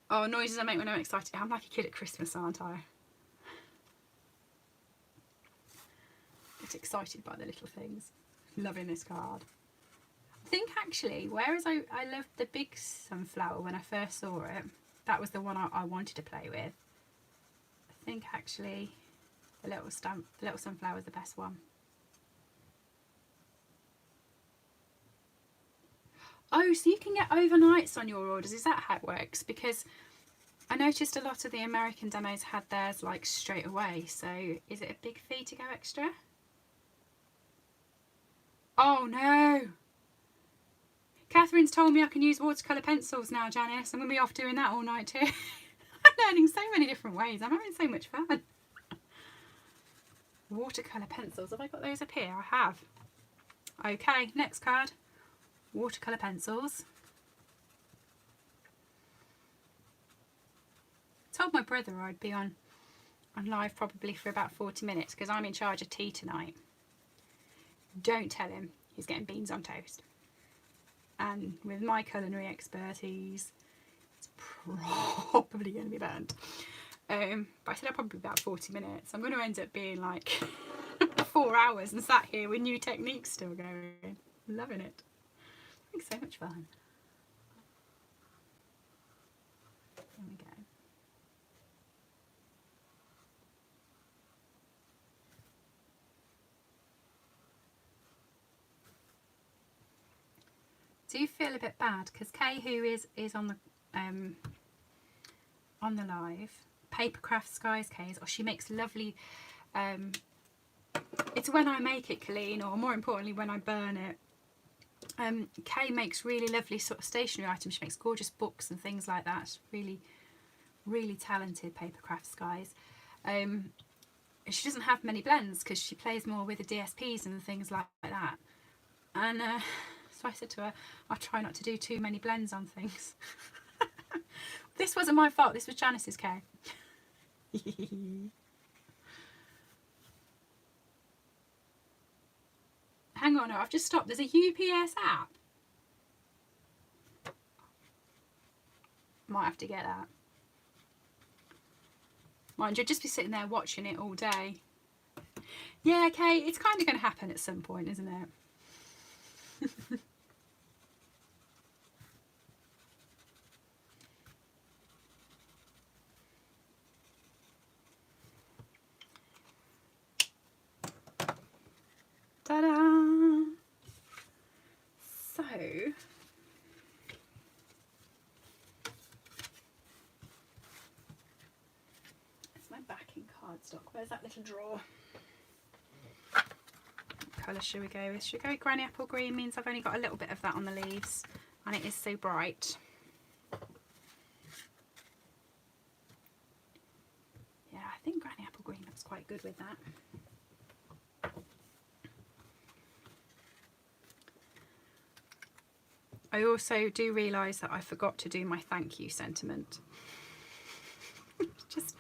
A: Oh, noises I make when I'm excited. I'm like a kid at Christmas, aren't I? Get excited by the little things. Loving this card. I think actually, whereas I loved the big sunflower when I first saw it, that was the one I wanted to play with. I think actually the little sunflower is the best one. Oh, so you can get overnights on your orders. Is that how it works? Because I noticed a lot of the American demos had theirs like straight away. So is it a big fee to go extra? Oh no! Catherine's told me I can use watercolour pencils now, Janice. I'm going to be off doing that all night too. I'm learning so many different ways. I'm having so much fun. Watercolour pencils. Have I got those up here? I have. Okay, next card. Watercolour pencils. I told my brother I'd be on live probably for about 40 minutes because I'm in charge of tea tonight. Don't tell him he's getting beans on toast. And with my culinary expertise, it's probably going to be burnt. But I said I'll probably be about 40 minutes. I'm going to end up being like 4 hours and sat here with new techniques still going. Loving it. Having so much fun. There we go. Do you feel a bit bad because Kay, who is on the live, Paper Craft Skies Kay's, or she makes lovely it's when I make it clean, or more importantly when I burn it. Kay makes really lovely sort of stationery items. She makes gorgeous books and things like that. Really, really talented, Paper Craft Skies. She doesn't have many blends because she plays more with the DSPs and things like that. And so I said to her, I'll try not to do too many blends on things. This wasn't my fault, this was Janice's, Kay. Hang on, I've just stopped. There's a UPS app. Might have to get that. Mind you, just be sitting there watching it all day. Yeah, Kay, it's kind of going to happen at some point, isn't it? Ta-da! So, it's my backing cardstock. Where's that little drawer? What colour should we go with? Should we go with Granny Apple Green? Means I've only got a little bit of that on the leaves and it is so bright. Yeah, I think Granny Apple Green looks quite good with that. I also do realise that I forgot to do my thank you sentiment. Just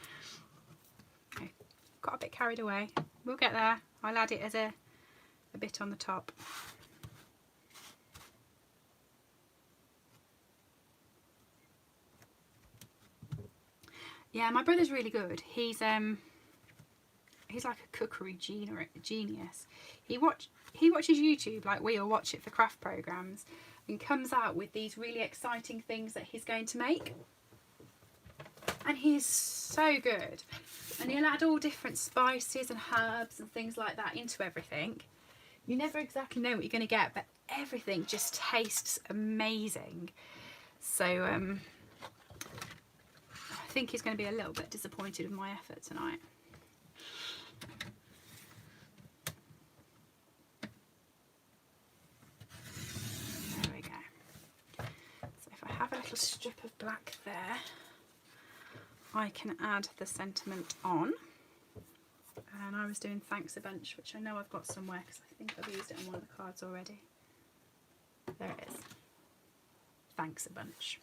A: got a bit carried away. We'll get there. I'll add it as a bit on the top. Yeah, my brother's really good. He's like a cookery genius. He watches YouTube like we all watch it for craft programs, and comes out with these really exciting things that he's going to make. And he's so good. And he'll add all different spices and herbs and things like that into everything. You never exactly know what you're going to get, but everything just tastes amazing. So I think he's going to be a little bit disappointed with my effort tonight. Strip of black there, I can add the sentiment on. And I was doing thanks a bunch, which I know I've got somewhere because I think I've used it on one of the cards already. There it is. Thanks a bunch.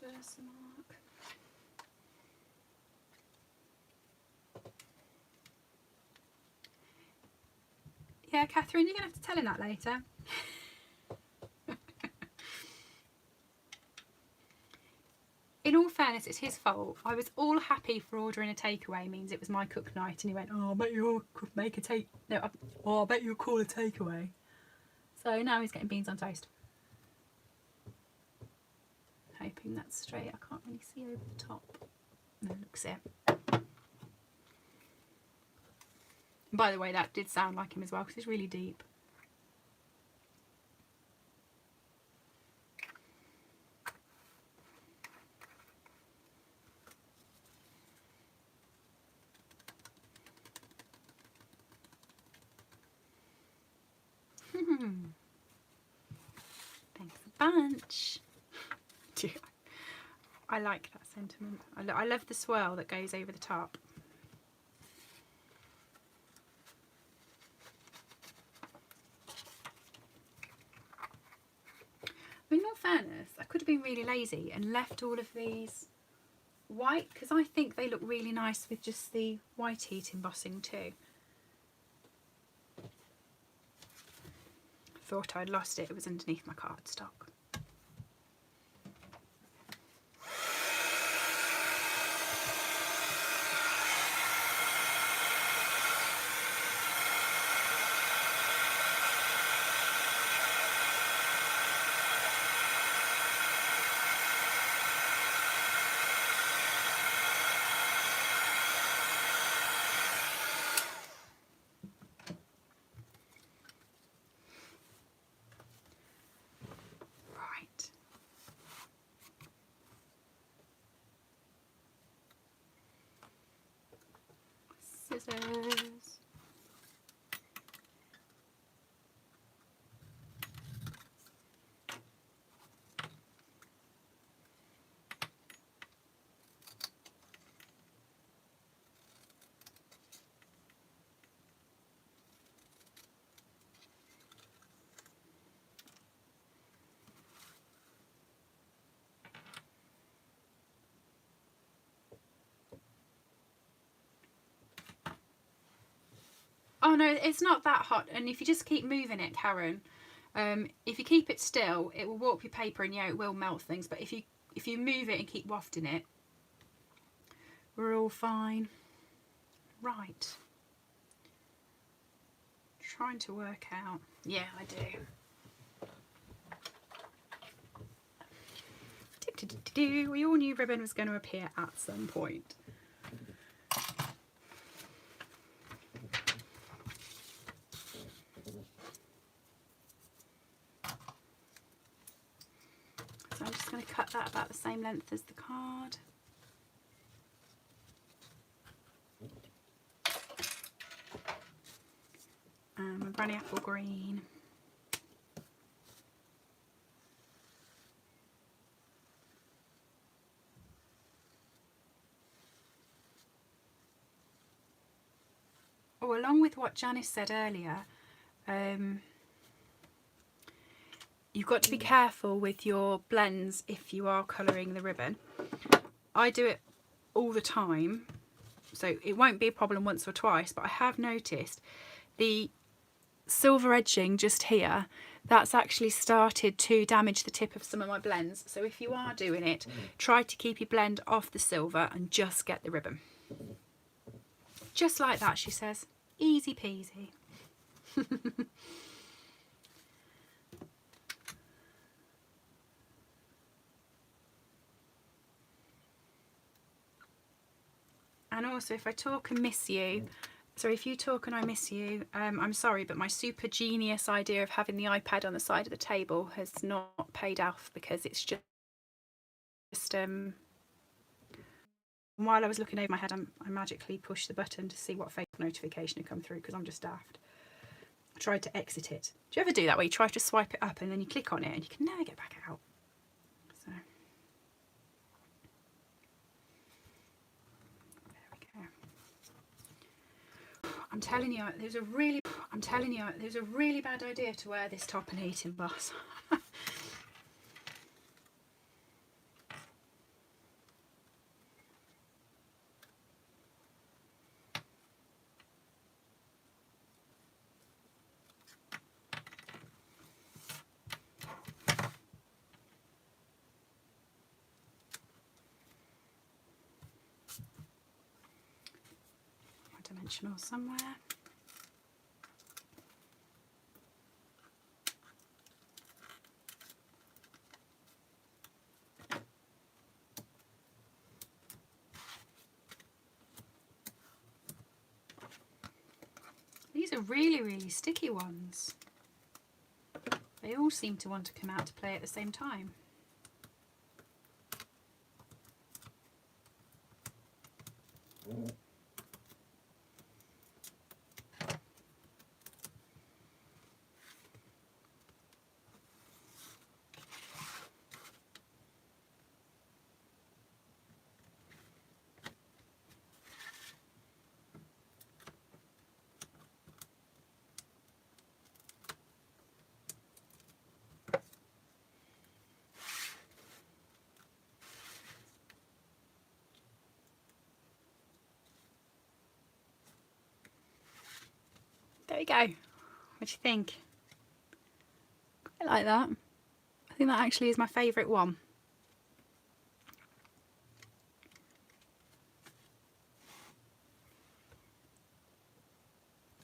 A: Versamark. Yeah, Catherine, you're going to have to tell him that later. In all fairness, it's his fault. I was all happy for ordering a takeaway, means it was my cook night, and he went, oh, I bet you'll make a take. No, I bet you'll call a takeaway. So now he's getting beans on toast. Hoping that's straight. I can't really see over the top. No, looks it. By the way, that did sound like him as well because it's really deep. Thanks a bunch. I like that sentiment. I love the swirl that goes over the top. In all fairness, I could have been really lazy and left all of these white, because I think they look really nice with just the white heat embossing too. Thought I'd lost it, it was underneath my cardstock. Scissors. Oh no, it's not that hot, and if you just keep moving it, Karen, if you keep it still, it will warp your paper, and yeah, it will melt things, but if you move it and keep wafting it, we're all fine. Right. Trying to work out. Yeah, I do. We all knew ribbon was going to appear at some point. So I'm just going to cut that about the same length as the card. And my granny apple green. Oh, along with what Janice said earlier, you've got to be careful with your blends if you are colouring the ribbon. I do it all the time, so it won't be a problem once or twice, but I have noticed the silver edging just here, that's actually started to damage the tip of some of my blends. So if you are doing it, try to keep your blend off the silver and just get the ribbon. Just like that, she says. Easy peasy. And also, if I talk and miss you, so if you talk and I miss you, I'm sorry, but my super genius idea of having the iPad on the side of the table has not paid off, because it's just while I was looking over my head, I magically pushed the button to see what fake notification had come through, because I'm just daft. I tried to exit it. Do you ever do that, where you try to swipe it up and then you click on it and you can never get back out? So there we go. I'm telling you, there's a really bad idea to wear this top and heat emboss. Dimensional somewhere. These are really sticky ones. They all seem to want to come out to play at the same time. you go. What do you think? I like that. I think that actually is my favourite one.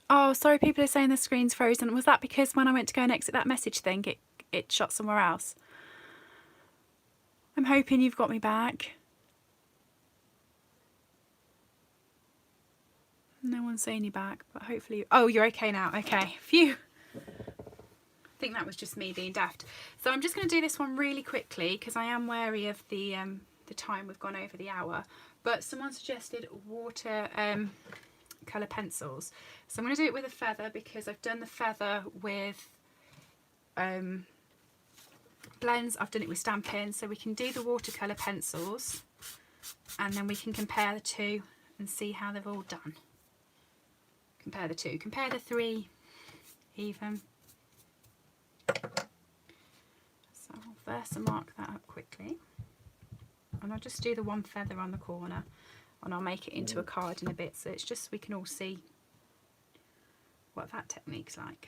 A: Oh, sorry, people are saying the screen's frozen. Was that because when I went to go and exit that message thing, it shot somewhere else? I'm hoping you've got me back. No one's saying you back, but hopefully... Oh, you're okay now. Okay, phew. I think that was just me being daft. So I'm just going to do this one really quickly because I am wary of the time. We've gone over the hour. But someone suggested watercolor pencils. So I'm going to do it with a feather because I've done the feather with blends. I've done it with Stampin'. So we can do the watercolor pencils and then we can compare the two and see how they've all done. Compare the two, compare the three even. So I'll first mark that up quickly and I'll just do the one feather on the corner and I'll make it into a card in a bit, so it's just so we can all see what that technique's like.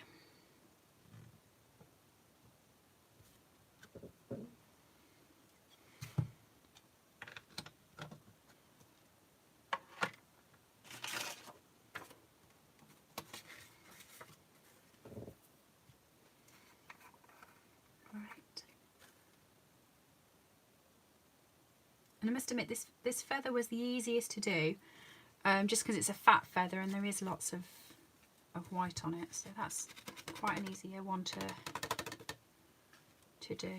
A: And I must admit this feather was the easiest to do, just because it's a fat feather and there is lots of white on it, so that's quite an easier one to do.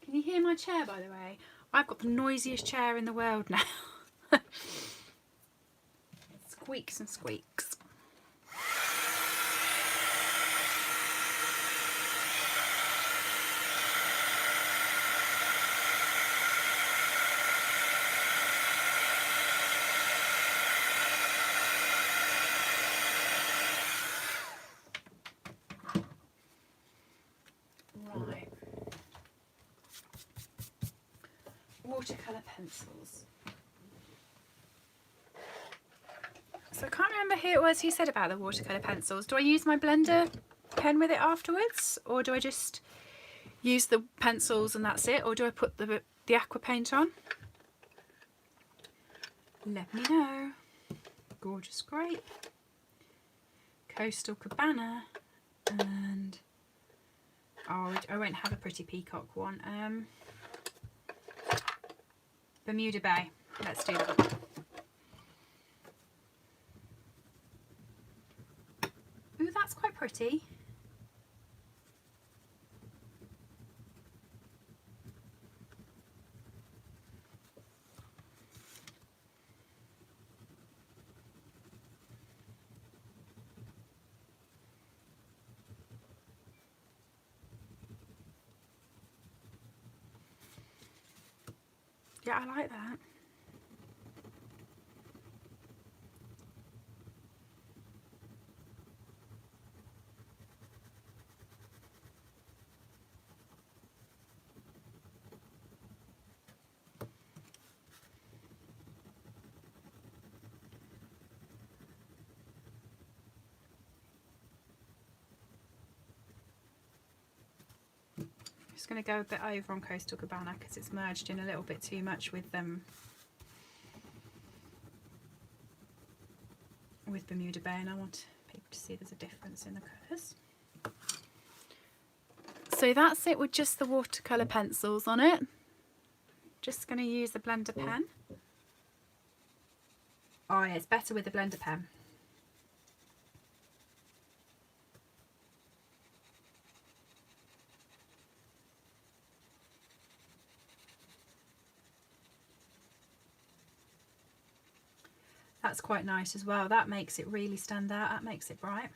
A: Can you hear my chair, by the way? I've got the noisiest chair in the world now. Squeaks and squeaks. Right. Watercolor pencils. So I can't remember who it was who said about the watercolour pencils. Do I use my blender pen with it afterwards, or do I just use the pencils and that's it, or do I put the aqua paint on? Let me know. Gorgeous grape, coastal cabana, and oh, I won't have a pretty peacock one. Bermuda Bay. Let's do that. Ooh, that's quite pretty. Yeah, I like that. Just going to go a bit over on Coastal Cabana because it's merged in a little bit too much with Bermuda Bay, and I want people to see there's a difference in the colours. So that's it with just the watercolour pencils on it. Just going to use the blender pen. Oh yeah, it's better with the blender pen. That's quite nice as well. That makes it really stand out. That makes it bright.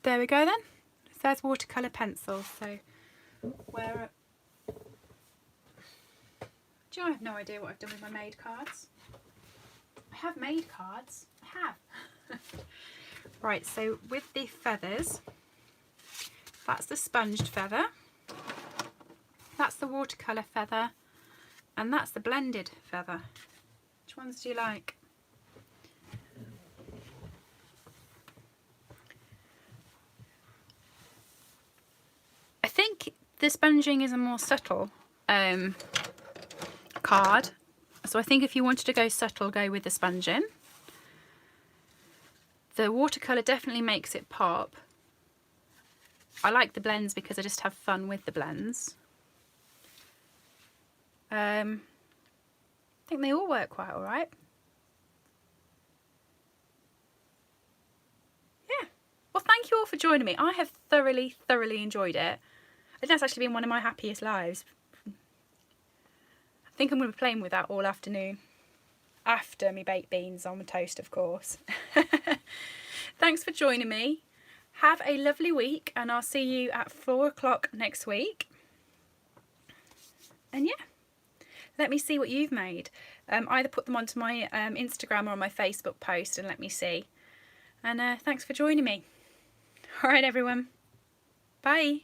A: There we go then. So there's watercolour pencils. So where... Do you know, I have no idea what I've done with my made cards. have made cards. I have. Right, so with the feathers, that's the sponged feather, that's the watercolour feather, and that's the blended feather. Which ones do you like? I think the sponging is a more subtle card. So I think if you wanted to go subtle, go with the sponging. The watercolour definitely makes it pop. I like the blends because I just have fun with the blends. I think they all work quite alright. Yeah. Well, thank you all for joining me. I have thoroughly enjoyed it. I think that's actually been one of my happiest lives. I think I'm going to be playing with that all afternoon. After me baked beans on the toast, of course. Thanks for joining me. Have a lovely week, and I'll see you at 4 o'clock next week. And yeah, let me see what you've made. Either put them onto my Instagram or on my Facebook post and let me see. And thanks for joining me. All right, everyone. Bye.